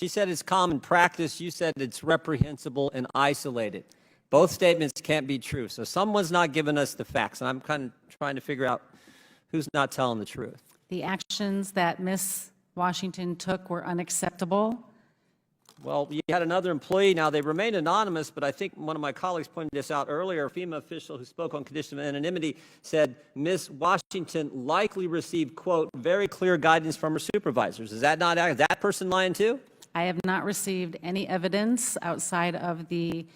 She said it's common practice. You said it's reprehensible and isolated. Both statements can't be true. So someone's not giving us the facts, and I'm kind of trying to figure out who's not telling the truth. The actions that Ms. Washington took were unacceptable. Well, you had another employee. Now, they remain anonymous, but I think one of my colleagues pointed this out earlier. A FEMA official who spoke on condition of anonymity said Ms. Washington likely received, quote, very clear guidance from her supervisors. Is that that person lying too? I have not received any evidence outside of the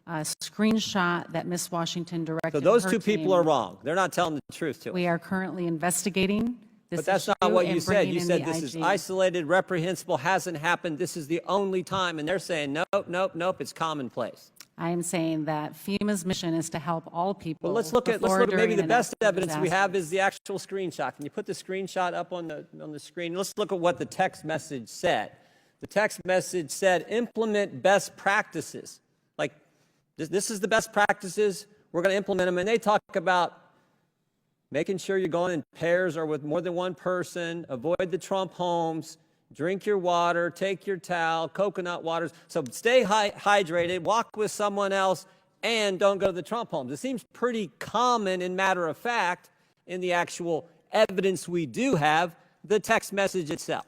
screenshot that Ms. Washington directed. So those her two team. people are wrong. They're not telling the truth to us. We are currently investigating this But that's issue not what you and said. bringing You in said the this is IG. isolated, reprehensible, hasn't happened. This is the only time. And they're saying, nope, nope, nope, it's commonplace. I am saying that FEMA's mission is to help all people. Well, let's look at before, maybe during, the and best after evidence we disaster. have is the actual screenshot. Can you put the screenshot up on the screen? Let's look at what the text message said. The text message said, implement best practices. Like, this is the best practices. We're going to implement them. And they talk about making sure you're going in pairs or with more than one person, avoid the Trump homes, drink your water, take your towel, coconut waters. So stay hydrated, walk with someone else, and don't go to the Trump homes. It seems pretty common and matter of fact in the actual evidence we do have, the text message itself.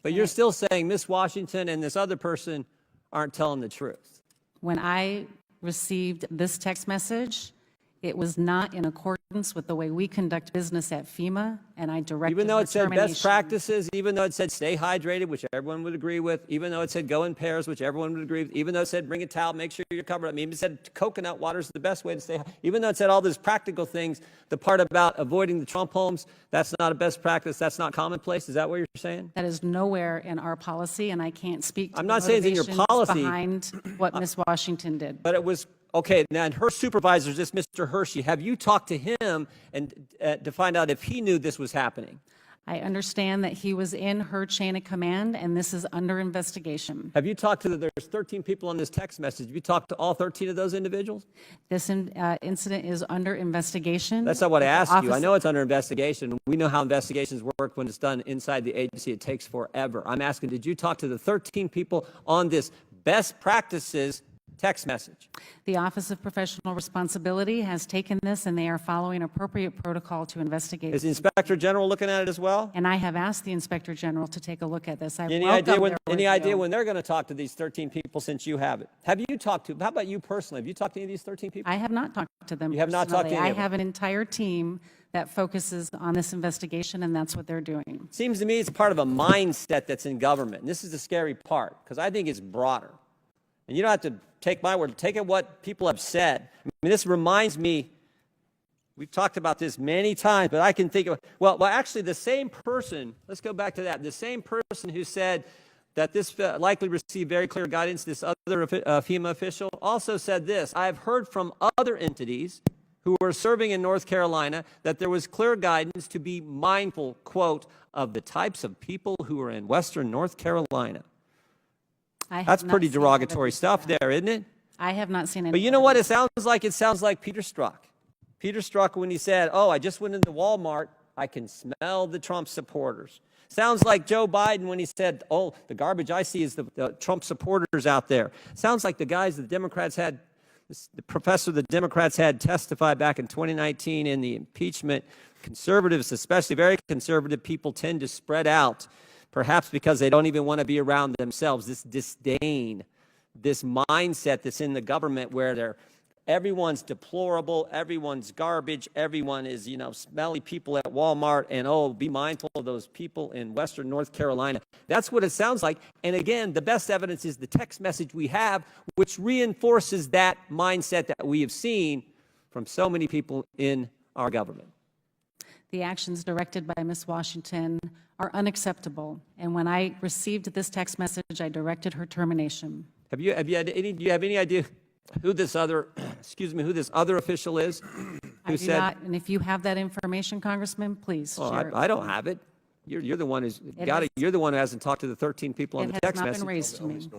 But you're still saying Miss Washington and this other person aren't telling the truth. When I received this text message, it was not in accordance with the way we conduct business at FEMA, and I directed Even though it said best termination. practices, even though it said stay hydrated, which everyone would agree with, even though it said go in pairs, which everyone would agree with, even though it said bring a towel, make sure you're covered up, even it said coconut water is the best way to stay, even though it said all those practical things, the part about avoiding the Trump homes, that's not a best practice, that's not commonplace. Is that what you're saying? That is nowhere in our policy, and I can't speak to I'm the not saying it's in your motivations policy. behind what Ms. Washington did. But it was, okay, now and her supervisor, this Mr. Hershey, have you talked to him and to find out if he knew this was happening? I understand that he was in her chain of command, and this is under investigation. Have you talked to there's 13 people on this text message. Have you talked to all 13 of those individuals? This incident is under investigation. That's not what I asked you. I Office- know it's under investigation. We know how investigations work when it's done inside the agency. It takes forever. I'm asking, did you talk to the 13 people on this best practices text message? The Office of Professional Responsibility has taken this, and they are following appropriate protocol to investigate. Is the Inspector General looking at it as well? And I have asked the Inspector General to take a look at this. I Any welcome idea their when review. they're going to talk to these 13 people since you have it? Have you talked to, how about you personally? Have you talked to any of these 13 people? I have not talked to them. You have not talked to personally. any of I have an entire team that focuses on this investigation, and that's what they're doing. Seems to me it's part of a mindset that's in government. And this is the scary part, because I think it's broader. And you don't have to take my word. Take it what people have said. I mean, this reminds me, we've talked about this many times, but I can think of, well, actually the same person, let's go back to that, the same person who said that this likely received very clear guidance, this other FEMA official, also said this: I've heard from other entities who were serving in North Carolina that there was clear guidance to be mindful, quote, of the types of people who are in Western North Carolina. That's pretty derogatory stuff there, isn't it? I have not seen any. But you know what it sounds like? It sounds like Peter Strzok. Peter Strzok, when he said, oh, I just went into Walmart, I can smell the Trump supporters. Sounds like Joe Biden when he said, oh, the garbage I see is the Trump supporters out there. Sounds like the guys the Democrats had, the professor the Democrats had testify back in 2019 in the impeachment. Conservatives, especially very conservative people, tend to spread out, perhaps because they don't even want to be around themselves. This disdain, this mindset that's in the government where everyone's deplorable, everyone's garbage, everyone is, smelly people at Walmart, and oh, be mindful of those people in Western North Carolina. That's what it sounds like. And again, the best evidence is the text message we have, which reinforces that mindset that we have seen from so many people in our government. The actions directed by Ms. Washington are unacceptable, and when I received this text message, I directed her termination. Do you have any idea who this other, who this other official is? I do not, and if you have that information, Congressman, please share it. I don't have it. You're the one who's got it. You're the one who hasn't talked to the 13 people on the text message. It has not been raised to me.